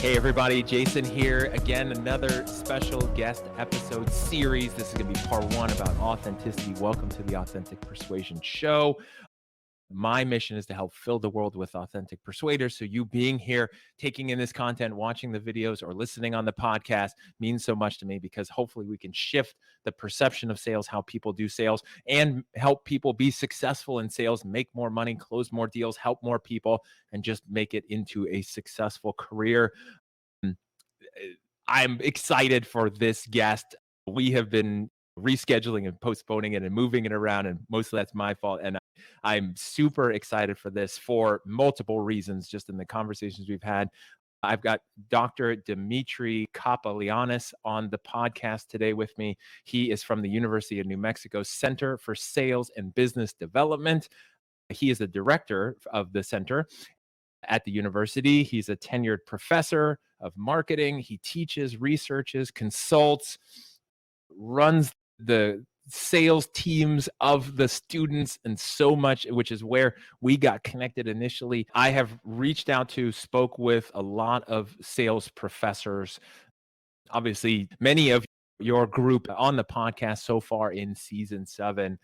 Hey everybody, Jason here. Again, another special guest episode series. This is going to be part one about authenticity. Welcome to the Authentic Persuasion Show. My mission is to help fill the world with authentic persuaders. So you being here, taking in this content, watching the videos, or listening on the podcast means so much to me, because hopefully we can shift the perception of sales, how people do sales, and help people be successful in sales, make more money, close more deals, help more people, and just make it into a successful career. I'm excited for this guest. We have been rescheduling and postponing it and moving it around, and mostly that's my fault. And I'm super excited for this for multiple reasons, just in the conversations we've had. I've got Dr. Dimitri Kapelianis on the podcast today with me. He is from the University of New Mexico Center for Sales and Business Development. He is the director of the center at the university. He's a tenured professor of marketing. He teaches, researches, consults, runs the sales teams of the students, and so much, which is where we got connected initially. I have reached out to, spoke with a lot of sales professors. Obviously, many of your group on the podcast so far in season 7.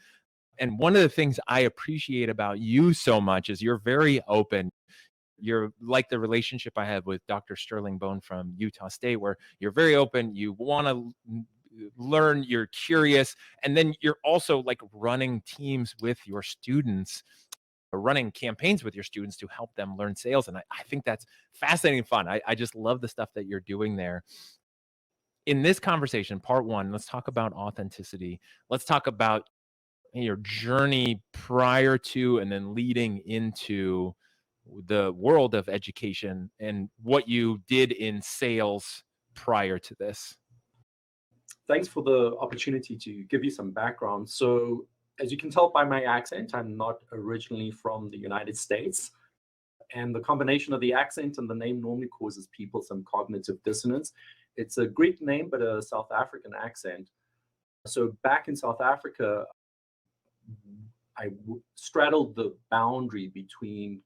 And one of the things I appreciate about you so much is you're very open. You're like the relationship I have with Dr. Sterling Bone from Utah State, where you're very open, you want to learn, you're curious, and then you're also like running teams with your students, or running campaigns with your students to help them learn sales. And I think that's fascinating and fun. I just love the stuff that you're doing there. In this conversation, part one, let's talk about authenticity. Let's talk about your journey prior to and then leading into the world of education, and what you did in sales prior to this. Thanks for the opportunity to give you some background. So, as you can tell by my accent, I'm not originally from the United States. And the combination of the accent and the name normally causes people some cognitive dissonance. It's a Greek name, but a South African accent. So back in South Africa, I straddled the boundary between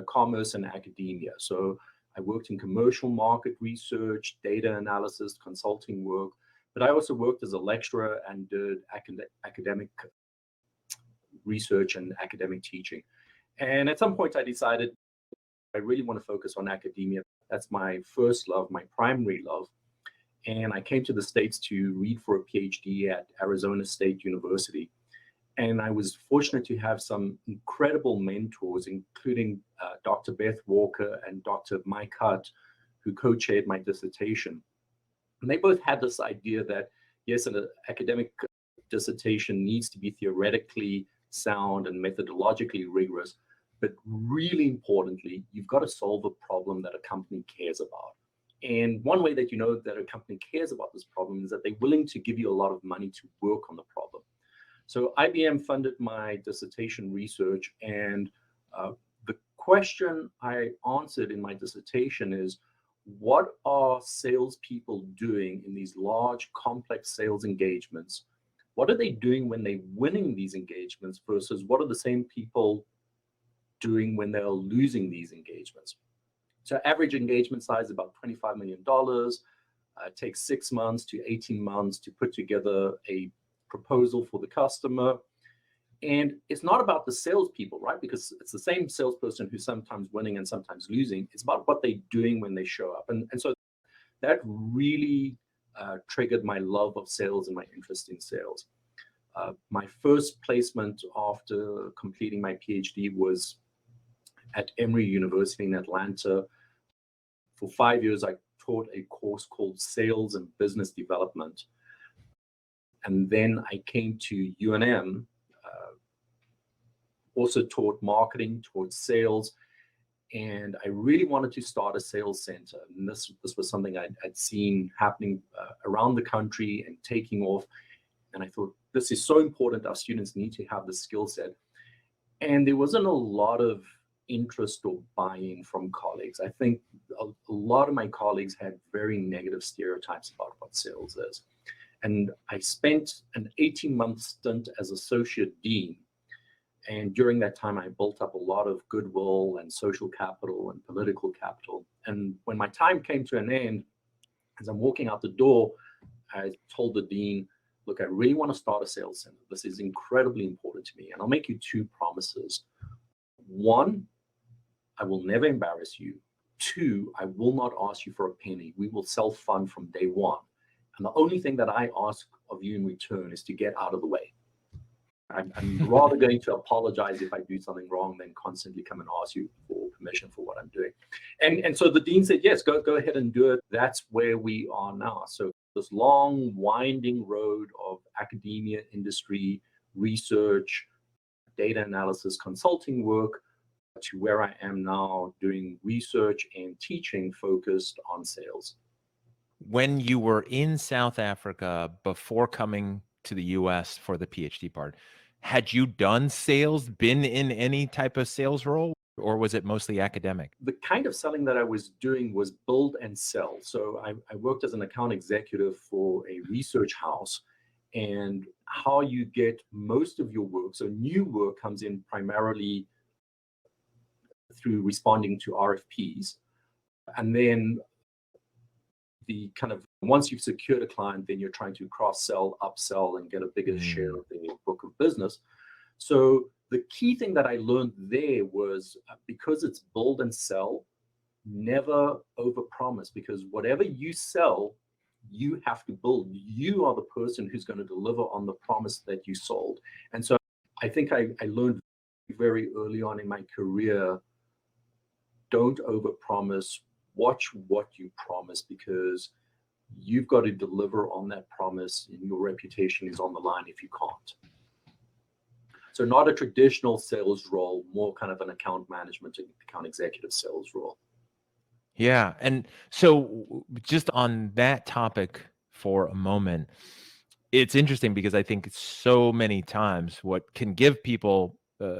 commerce and academia. So I worked in commercial market research, data analysis, consulting work, but I also worked as a lecturer and did academic research and academic teaching. And at some point I decided I really want to focus on academia. That's my first love, my primary love. And I came to the States to read for a PhD at Arizona State University. And I was fortunate to have some incredible mentors, including Dr. Beth Walker and Dr. Mike Hutt, who co-chaired my dissertation. And they both had this idea that, yes, an academic dissertation needs to be theoretically sound and methodologically rigorous, but really importantly, you've got to solve a problem that a company cares about. And one way that you know that a company cares about this problem is that they're willing to give you a lot of money to work on the problem. So IBM funded my dissertation research, and the question I answered in my dissertation is, what are salespeople doing in these large, complex sales engagements? What are they doing when they're winning these engagements versus what are the same people doing when they're losing these engagements? So average engagement size is about $25 million. It takes 6 months to 18 months to put together a proposal for the customer. And it's not about the salespeople, right? Because it's the same salesperson who's sometimes winning and sometimes losing. It's about what they're doing when they show up. And so that really triggered my love of sales and my interest in sales. My first placement after completing my PhD was at Emory University in Atlanta. For 5 years, I taught a course called Sales and Business Development. And then I came to UNM, also taught marketing, taught sales, and I really wanted to start a sales center. And this was something I'd seen happening around the country and taking off. And I thought, this is so important. Our students need to have the skill set. And there wasn't a lot of interest or buy-in from colleagues. I think a lot of my colleagues had very negative stereotypes about what sales is. And I spent an 18-month stint as associate dean. And during that time, I built up a lot of goodwill and social capital and political capital. And when my time came to an end, as I'm walking out the door, I told the dean, look, I really want to start a sales center. This is incredibly important to me. And I'll make you two promises. One, I will never embarrass you. Two, I will not ask you for a penny. We will self-fund from day one. And the only thing that I ask of you in return is to get out of the way. I'm rather going to apologize if I do something wrong than constantly come and ask you for permission for what I'm doing. And so the dean said, yes, go ahead and do it. That's where we are now. So this long, winding road of academia, industry, research, data analysis, consulting work, to where I am now doing research and teaching focused on sales. When you were in South Africa before coming to the US for the PhD part, had you done sales, been in any type of sales role, or was it mostly academic? The kind of selling that I was doing was build and sell. So I worked as an account executive for a research house, and how you get most of your work. So new work comes in primarily through responding to RFPs. And then the kind of, once you've secured a client, then you're trying to cross-sell, upsell, and get a bigger share of the book of business. So the key thing that I learned there was, because it's build and sell, never overpromise, because whatever you sell, you have to build. You are the person who's going to deliver on the promise that you sold. And so I think I learned very early on in my career, don't overpromise. Watch what you promise, because you've got to deliver on that promise, and your reputation is on the line if you can't. So not a traditional sales role, more kind of an account management, account executive sales role. Yeah. And so just on that topic for a moment, it's interesting because I think so many times what can give people,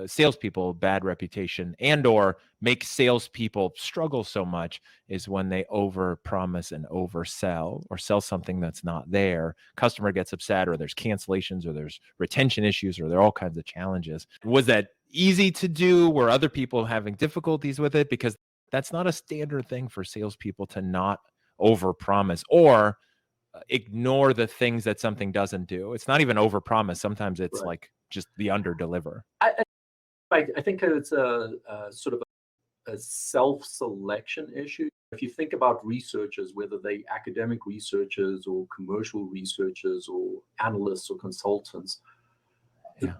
salespeople, a bad reputation and or make salespeople struggle so much is when they overpromise and oversell or sell something that's not there. Customer gets upset, or there's cancellations, or there's retention issues, or there are all kinds of challenges. Was that easy to do? Were other people having difficulties with it? Because that's not a standard thing for salespeople to not overpromise or ignore the things that something doesn't do. It's not even overpromise. Sometimes it's Right. like just the underdeliver. I think it's a sort of a self-selection issue. If you think about researchers, whether they academic researchers or commercial researchers or analysts or consultants, Yeah.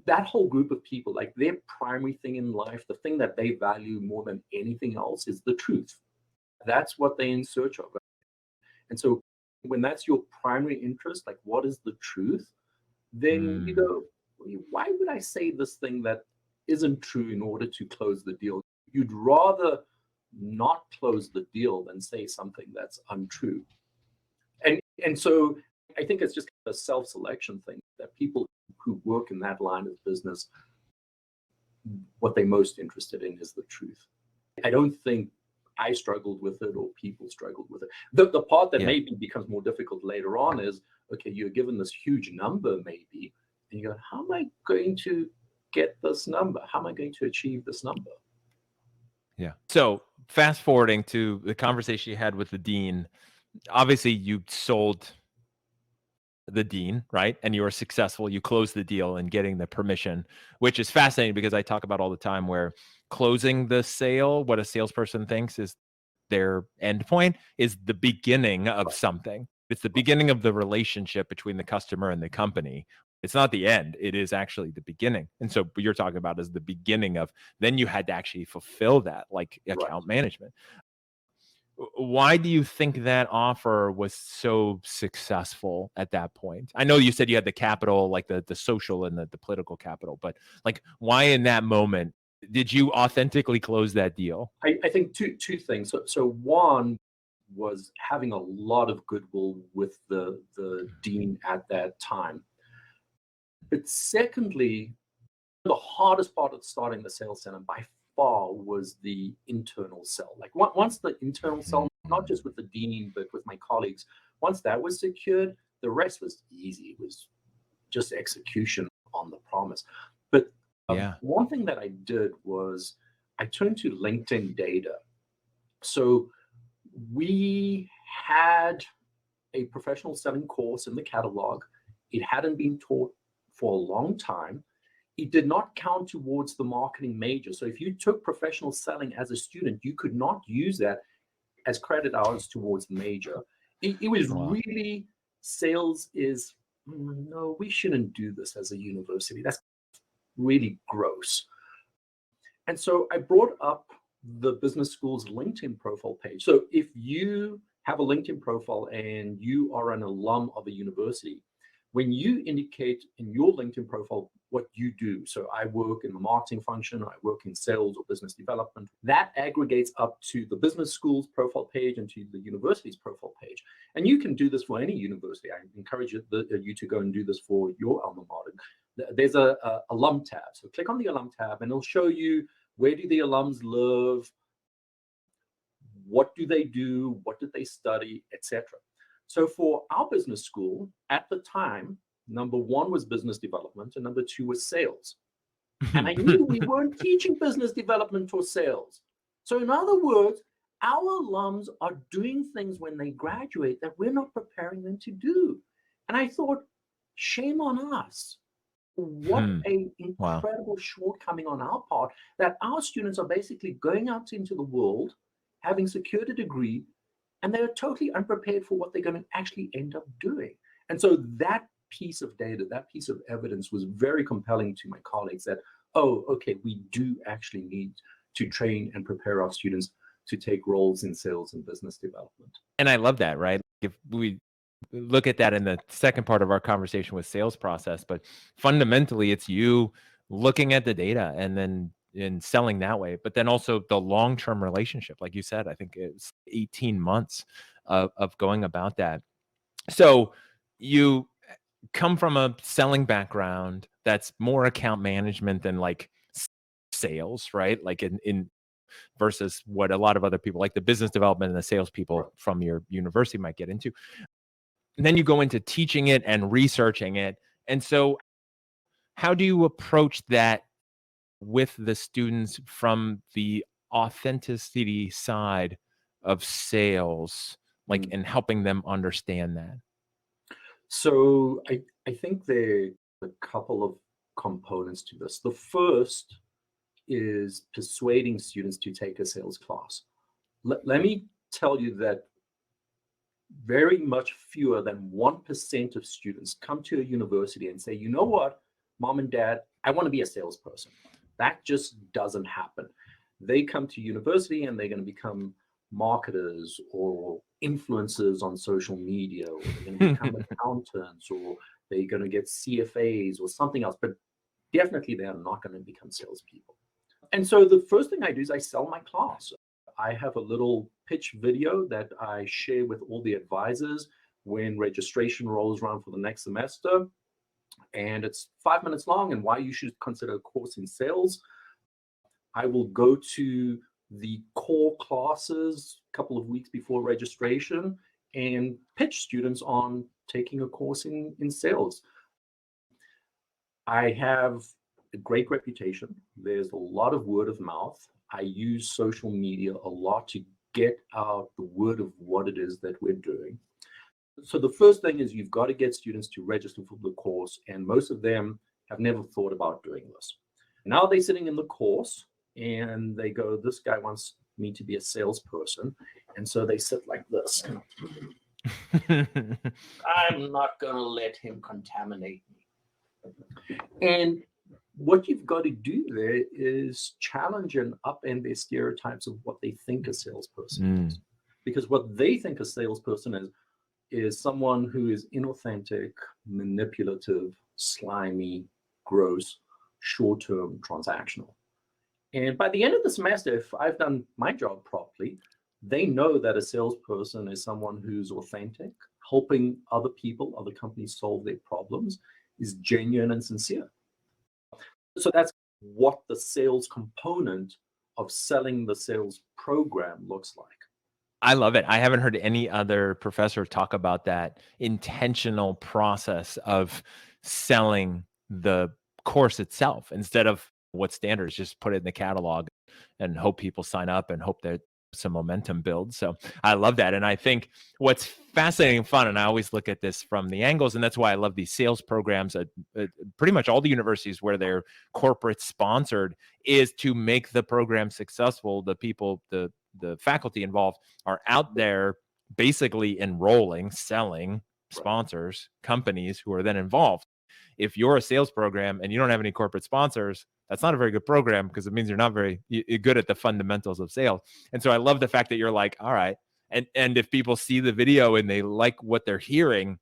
that whole group of people, like their primary thing in life, the thing that they value more than anything else is the truth. That's what they're in search of. And so when that's your primary interest, like what is the truth, then you go, why would I say this thing that isn't true in order to close the deal? You'd rather not close the deal than say something that's untrue. And so I think it's just a self-selection thing, that people who work in that line of business, what they're most interested in is the truth. I don't think I struggled with it or people struggled with it. The part that maybe becomes more difficult later on is, okay, you're given this huge number maybe, and you go, how am I going to get this number? How am I going to achieve this number? Yeah. So fast forwarding to the conversation you had with the dean, obviously you sold the dean, right? And you were successful. You closed the deal and getting the permission, which is fascinating because I talk about all the time where closing the sale, what a salesperson thinks is their end point, is the beginning of something. It's the beginning of the relationship between the customer and the company. It's not the end. It is actually the beginning. And so what you're talking about is the beginning of, then you had to actually fulfill that, like account management. Why do you think that offer was so successful at that point? I know you said you had the capital, like the social and the political capital, but like why in that moment did you authentically close that deal? I think two things. So one was having a lot of goodwill with the dean at that time. But secondly, the hardest part of starting the sales center by far was the internal sell. Like once the internal sell, not just with the dean, but with my colleagues, once that was secured, the rest was easy. It was just execution on the promise. But Yeah. One thing that I did was I turned to LinkedIn data. So we had a professional selling course in the catalog. It hadn't been taught for a long time. It did not count towards the marketing major. So if you took professional selling as a student, you could not use that as credit hours towards the major. It was Wow. really sales is, no, we shouldn't do this as a university. That's really gross. And so I brought up the business school's LinkedIn profile page. So if you have a LinkedIn profile and you are an alum of a university, when you indicate in your LinkedIn profile what you do, so I work in the marketing function, I work in sales or business development, that aggregates up to the business school's profile page and to the university's profile page. And you can do this for any university. I encourage you to go and do this for your alma mater. There's a alum tab. So click on the alum tab and it'll show you where do the alums live, what do they do, what did they study, etc. So for our business school, at the time, number one was business development and number two was sales. And I knew we weren't teaching business development or sales. So in other words, our alums are doing things when they graduate that we're not preparing them to do. And I thought, shame on us. What an Wow. incredible shortcoming on our part that our students are basically going out into the world, having secured a degree, and they're totally unprepared for what they're going to actually end up doing. And so that piece of data, that piece of evidence was very compelling to my colleagues that, oh, okay, we do actually need to train and prepare our students to take roles in sales and business development. And I love that, right? If we look at that in the second part of our conversation with sales process, but fundamentally it's you looking at the data and then in selling that way, but then also the long-term relationship. Like you said, I think it's 18 months of going about that. So you come from a selling background that's more account management than like sales, right? Like in versus what a lot of other people like the business development and the salespeople from your university might get into. And then you go into teaching it and researching it. And so how do you approach that with the students from the authenticity side of sales, like Mm. and helping them understand that? So I think there are a couple of components to this. The first is persuading students to take a sales class. Let me tell you that very much fewer than 1% of students come to a university and say, you know what, mom and dad, I want to be a salesperson. That just doesn't happen. They come to university and they're going to become marketers or influencers on social media, or they're going to become accountants, or they're going to get CFAs or something else. But definitely they are not going to become salespeople. And so the first thing I do is I sell my class. I have a little pitch video that I share with all the advisors when registration rolls around for the next semester. And it's 5 minutes long and why you should consider a course in sales. I will go to the core classes a couple of weeks before registration and pitch students on taking a course in sales. I have a great reputation. There's a lot of word of mouth. I use social media a lot to get out the word of what it is that we're doing. So the first thing is you've got to get students to register for the course, and most of them have never thought about doing this. Now they're sitting in the course and they go, this guy wants me to be a salesperson. And so they sit like this. I'm not going to let him contaminate me. And what you've got to do there is challenge and upend their stereotypes of what they think a salesperson is. Because what they think a salesperson is someone who is inauthentic, manipulative, slimy, gross, short-term, transactional. And by the end of the semester, if I've done my job properly, they know that a salesperson is someone who's authentic, helping other people, other companies solve their problems, is genuine and sincere. So that's what the sales component of selling the sales program looks like. I love it. I haven't heard any other professor talk about that intentional process of selling the course itself instead of what's standard is just put it in the catalog and hope people sign up and hope that some momentum builds. So I love that. And I think what's fascinating and fun, and I always look at this from the angles, and that's why I love these sales programs at pretty much all the universities where they're corporate sponsored, is to make the program successful. The people, the faculty involved are out there basically enrolling, selling sponsors, companies who are then involved. If you're a sales program and you don't have any corporate sponsors, that's not a very good program, because it means you're not very good at the fundamentals of sales. And so I love the fact that you're like, all right. And if people see the video and they like what they're hearing,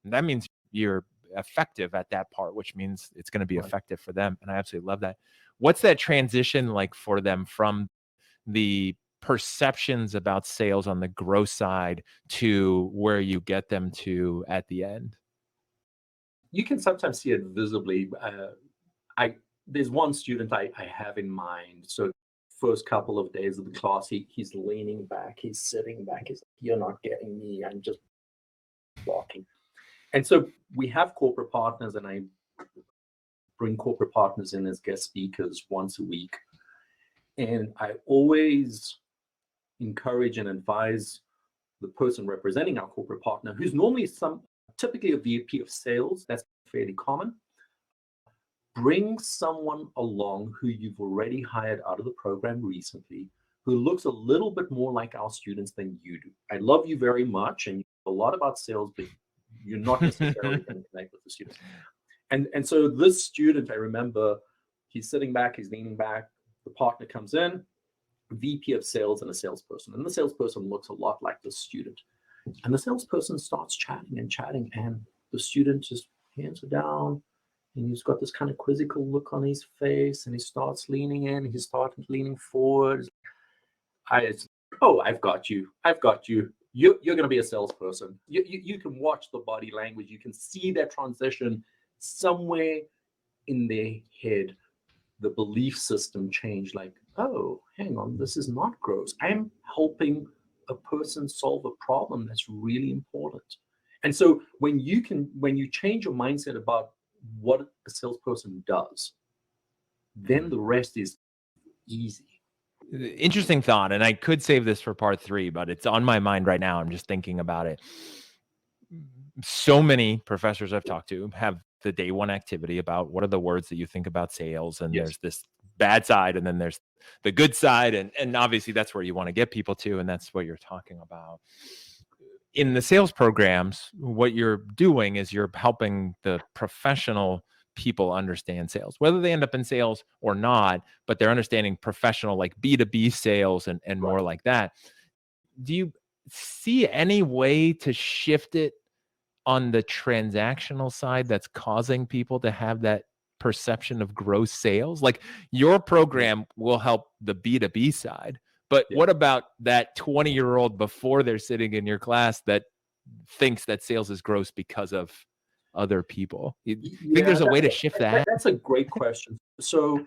that means you're effective at that part, which means it's going to be effective for them. And I absolutely love that. What's that transition like for them from the perceptions about sales on the growth side to where you get them to at the end? You can sometimes see it visibly. There's one student I have in mind. So first couple of days of the class, he's leaning back, he's sitting back, he's like, "You're not getting me, I'm just walking." And so we have corporate partners, and I bring corporate partners in as guest speakers once a week. And I always encourage and advise the person representing our corporate partner, who's normally typically a VP of sales, that's fairly common. Bring someone along who you've already hired out of the program recently, who looks a little bit more like our students than you do. I love you very much, and you know a lot about sales, but you're not necessarily going to connect with the students. And so this student, I remember, he's sitting back, he's leaning back, the partner comes in, VP of sales and a salesperson. And the salesperson looks a lot like the student. And the salesperson starts chatting, and the student just hands are down, and he's got this kind of quizzical look on his face, and he starts leaning in, he starts leaning forward. I've got you. You're going to be a salesperson. You can watch the body language. You can see that transition somewhere in their head. The belief system change, like, oh, hang on, this is not gross. I'm helping a person solve a problem that's really important. And so when you change your mindset about what a salesperson does, then the rest is easy. Interesting thought. And I could save this for part 3, but it's on my mind right now. I'm just thinking about it. So many professors I've talked to have the day one activity about what are the words that you think about sales. And there's this bad side, and then there's the good side. And obviously that's where you want to get people to. And that's what you're talking about. In the sales programs, what you're doing is you're helping the professional people understand sales, whether they end up in sales or not, but they're understanding professional, like B2B sales and more like that. Do you see any way to shift it on the transactional side that's causing people to have that perception of gross sales? Like, your program will help the B2B side, but what about that 20-year-old before they're sitting in your class that thinks that sales is gross because of other people? You think there's a way to shift that? That's a great question. So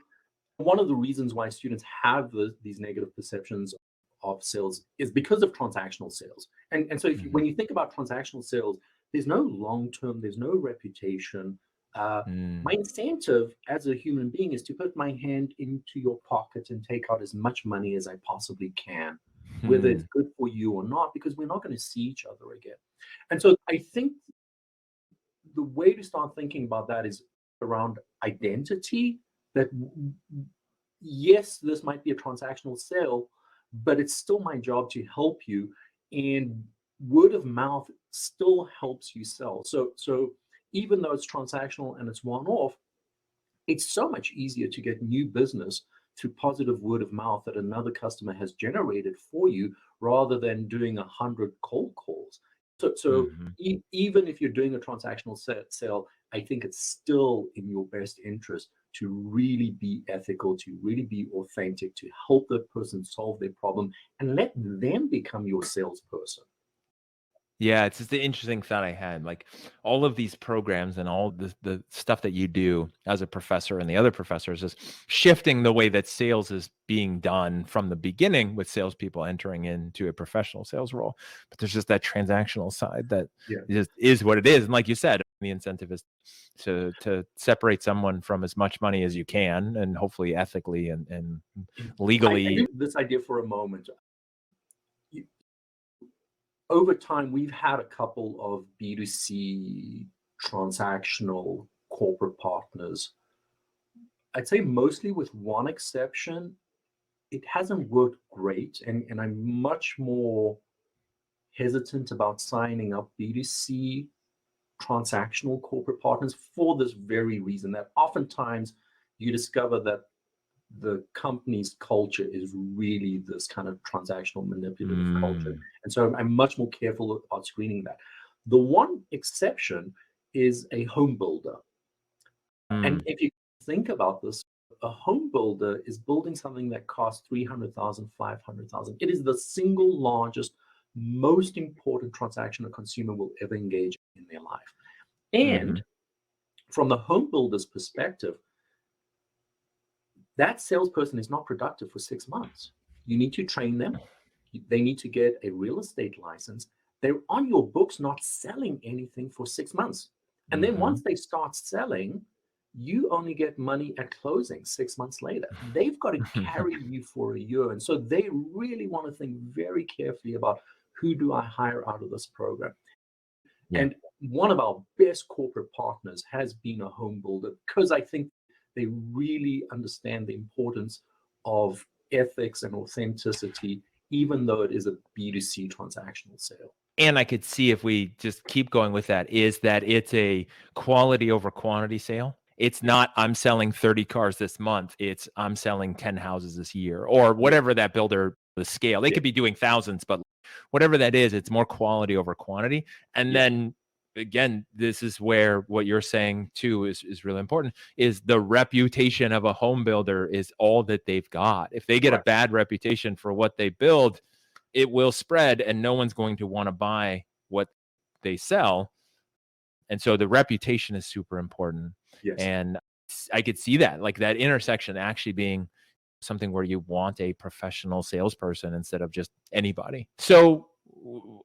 one of the reasons why students have these negative perceptions of sales is because of transactional sales. And so when you think about transactional sales, there's no long-term, there's no reputation. My incentive as a human being is to put my hand into your pocket and take out as much money as I possibly can, whether it's good for you or not, because we're not going to see each other again. And so I think the way to start thinking about that is around identity, that yes, this might be a transactional sale, but it's still my job to help you, and word of mouth still helps you sell. So even though it's transactional and it's one-off, it's so much easier to get new business through positive word of mouth that another customer has generated for you, rather than doing 100 cold calls. So even if you're doing a transactional sale, I think it's still in your best interest to really be ethical, to really be authentic, to help the person solve their problem and let them become your salesperson. Yeah, it's just the interesting thought I had. Like all of these programs and all the stuff that you do as a professor and the other professors is shifting the way that sales is being done from the beginning with salespeople entering into a professional sales role. But there's just that transactional side that Yeah. just is what it is. And like you said, the incentive is to separate someone from as much money as you can, and hopefully ethically and I legally. do this idea for a moment. You- Over time, we've had a couple of B2C transactional corporate partners. I'd say mostly with one exception, it hasn't worked great. And I'm much more hesitant about signing up B2C transactional corporate partners for this very reason, that oftentimes you discover that the company's culture is really this kind of transactional manipulative culture. Mm, And so I'm much more careful about screening that. The one exception is a home builder. And mm, if you think about this, a home builder is building something that costs 300,000, 500,000. It is the single largest, most important transaction a consumer will ever engage in their life. And mhm. from the home builder's perspective, that salesperson is not productive for 6 months. You need to train them. They need to get a real estate license. They're on your books not selling anything for 6 months. And then Mhm. once they start selling, you only get money at closing 6 months later. They've got to carry you for a year. And so they really want to think very carefully about, who do I hire out of this program? Yeah. And one of our best corporate partners has been a home builder, because I think they really understand the importance of ethics and authenticity, even though it is a B2C transactional sale. And I could see, if we just keep going with that, is that it's a quality over quantity sale. It's not I'm selling 30 cars this month. It's I'm selling 10 houses this year, or Yeah, whatever that builder, the scale. They yeah, could be doing thousands, but whatever that is, it's more quality over quantity. And yeah, then again, this is where what you're saying too is really important, is the reputation of a home builder is all that they've got. If they get a correct. bad reputation for what they build, it will spread and no one's going to want to buy what they sell. And so the reputation is super important. Yes. And I could see that, like that intersection actually being something where you want a professional salesperson instead of just anybody. So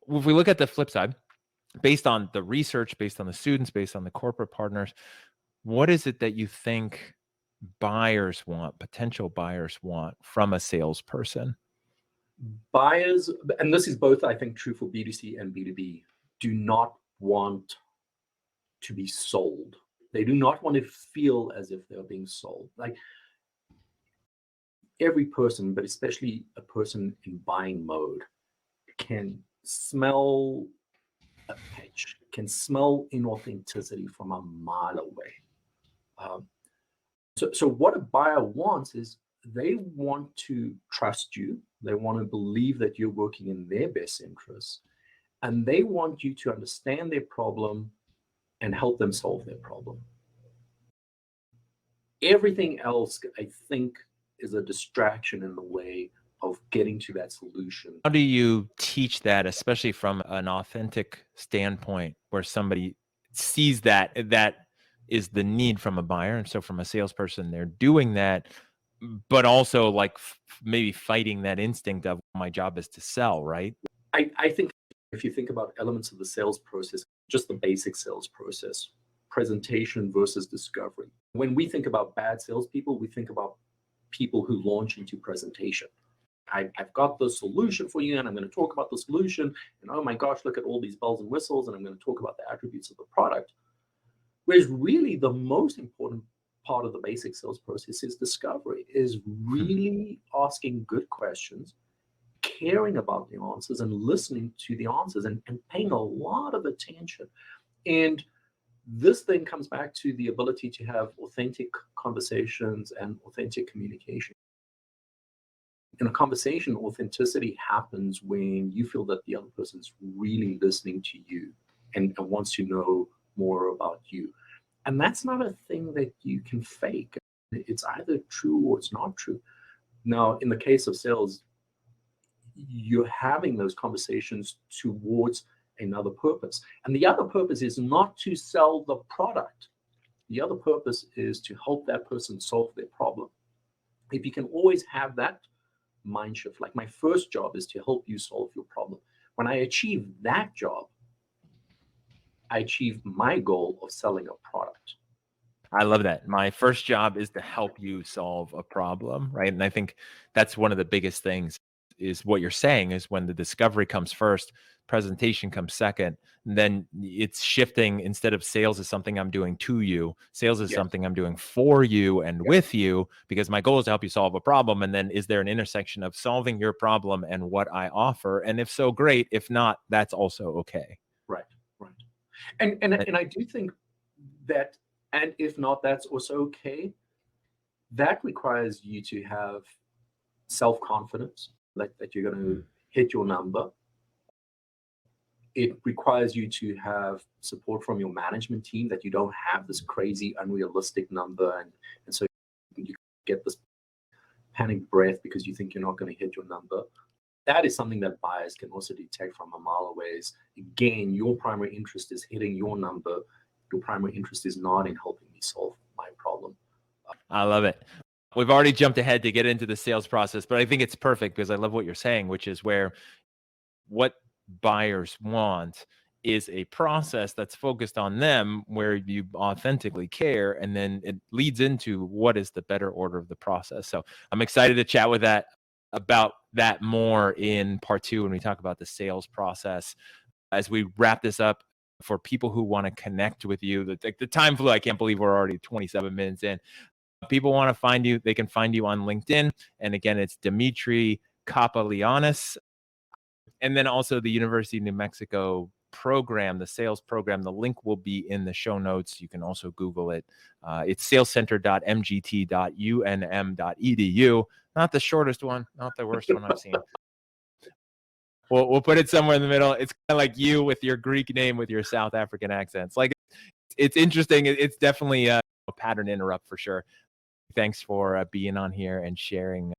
if we look at the flip side, based on the research, based on the students, based on the corporate partners, what is it that you think buyers want, potential buyers want from a salesperson? Buyers, and this is both, I think, true for B2C and B2B, do not want to be sold. They do not want to feel as if they're being sold. Like, every person, but especially a person in buying mode, can smell a pitch, can smell inauthenticity from a mile away. Um, so what a buyer wants is, they want to trust you. They want to believe that you're working in their best interests, and they want you to understand their problem and help them solve their problem. Everything else, I think, is a distraction in the way of getting to that solution. How do you teach that, especially from an authentic standpoint, where somebody sees that that is the need from a buyer, and so from a salesperson, they're doing that, but also like maybe fighting that instinct of my job is to sell, right? I think if you think about elements of the sales process, just the basic sales process, presentation versus discovery. When we think about bad salespeople, we think about people who launch into presentation. I've got the solution for you, and I'm going to talk about the solution. And oh my gosh, look at all these bells and whistles, and I'm going to talk about the attributes of the product. Whereas really the most important part of the basic sales process is discovery, is Hmm. really asking good questions, caring about the answers and listening to the answers, and paying a lot of attention. And this then comes back to the ability to have authentic conversations and authentic communication. In a conversation, authenticity happens when you feel that the other person's really listening to you, and wants to know more about you. And that's not a thing that you can fake. It's either true or it's not true. Now, in the case of sales, you're having those conversations towards another purpose. And the other purpose is not to sell the product. The other purpose is to help that person solve their problem. If you can always have that mind shift, like my first job is to help you solve your problem. When I achieve that job, I achieve my goal of selling a product. I love that. My first job is to help you solve a problem, right? And I think that's one of the biggest things is what you're saying is when the discovery comes first, presentation comes second, and then it's shifting. Instead of sales is something I'm doing to you, sales is Yes. something I'm doing for you and with you, because my goal is to help you solve a problem. And then is there an intersection of solving your problem and what I offer? And if so, great. If not, that's also okay. Right, right. And I do think that, and if not, that's also okay. That requires you to have self-confidence, like that you're going to hit your number. It requires you to have support from your management team, that you don't have this crazy, unrealistic number, and so you get this panic breath because you think you're not going to hit your number. That is something that buyers can also detect from a mile away. Is, again, your primary interest is hitting your number. Your primary interest is not in helping me solve my problem. I love it. We've already jumped ahead to get into the sales process, but I think it's perfect because I love what you're saying, which is where what buyers want is a process that's focused on them, where you authentically care, and then it leads into what is the better order of the process. So I'm excited to chat about that more in part 2 when we talk about the sales process. As we wrap this up, for people who want to connect with you, the time flew. I can't believe we're already 27 minutes in. People want to find you, they can find you on LinkedIn. And again, it's Dimitri Kapelianis. And then also the University of New Mexico program, the sales program. The link will be in the show notes. You can also Google it. It's salescenter.mgt.unm.edu. Not the shortest one, not the worst one I've seen. We'll put it somewhere in the middle. It's kind of like you with your Greek name with your South African accents. Like, it's interesting. It's definitely a pattern interrupt for sure. Thanks for being on here and sharing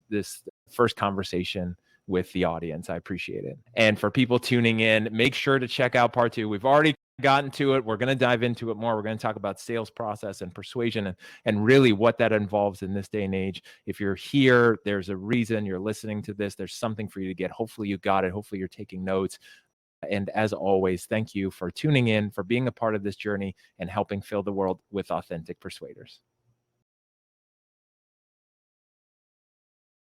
this first conversation with the audience. I appreciate it. And for people tuning in, make sure to check out part 2. We've already gotten to it. We're going to dive into it more. We're going to talk about sales process and persuasion and really what that involves in this day and age. If you're here, there's a reason you're listening to this. There's something for you to get. Hopefully you got it. Hopefully you're taking notes. And as always, thank you for tuning in, for being a part of this journey and helping fill the world with authentic persuaders.